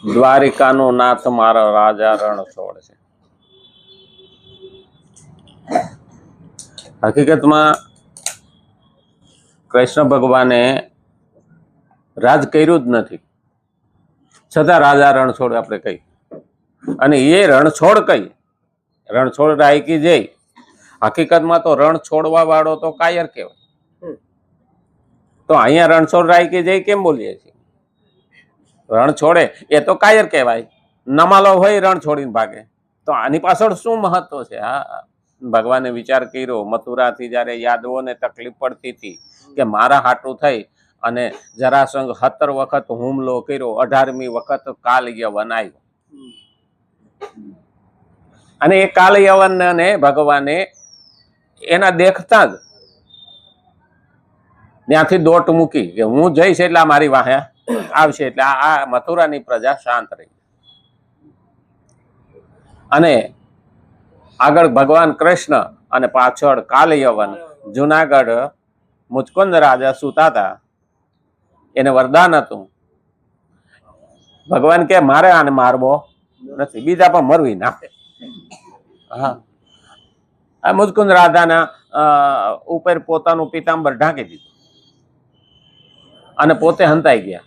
દ્વારિકાનો નાથ મારા રાજા રણછોડ છે. હકીકતમાં કૃષ્ણ ભગવાને રાજ કર્યું જ નથી, છતાં રાજા રણછોડ આપણે કહી. અને એ રણછોડ કઈ, રણછોડ રાયકી જઈ. હકીકતમાં તો રણ છોડવા વાળો તો કાયર કહેવાય. તો અહીંયા રણછોડ રાયકી જઈ કેમ બોલીએ છીએ? રણ છોડે એ તો કાયર કહેવાય. નમાલો હોય રણ છોડીને ભાગે, તો આની પાછળ શું મહત્વ છે? હા, ભગવાને વિચાર કર્યો. મથુરાથી જ્યારે યાદવોને તકલીફ પડતી હતી કે મારા હાટું થઈ અને જરાસંઘ 17 વખત હુમલો કર્યો, 18મી વખત કાલ યવન આવ્યો. અને એ કાલ યવનને ભગવાને એના દેખતા જ ત્યાંથી દોટ મૂકી કે હું જઈશ એટલે મારી વાહે આવશે, એટલે આ મથુરાની પ્રજા શાંત રહી. અને આગળ ભગવાન કૃષ્ણ અને પાછળ કાલ યવન. જુનાગઢ મુચકુંદ રાજા સુતા હતા, એને વરદાન હતું. ભગવાન કે મારે આને મારવો નથી, બીજા પણ મરવી નાખે. હા, આ મુચકુંદ રાજાના ઉપર પોતાનું પિતાંબર ઢાંકી દીધું અને પોતે હંતાઈ ગયા.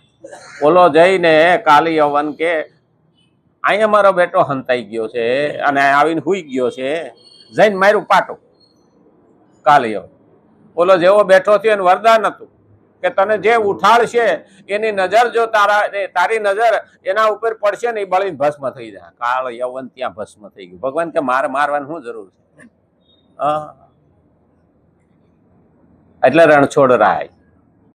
ઓલો જઈને કાલી યવન કે અહીંયા મારો બેટો હંતાઈ ગયો છે અને આવીને હુઈ ગયો છે, જઈને માર્યું પાટો. કાલી યવન ઓલો જેવો બેઠો થયો એને વરદાન હતું કે તને જે ઉઠાડશે એની નજર જો તારી નજર એના ઉપર પડશે ને એ બળીને ભસ્મ થઈ જાય. કાળ યવન ત્યાં ભસ્મ થઈ ગયું. ભગવાન કે મારે મારવાની શું જરૂર છે? એટલે રણછોડ રાય.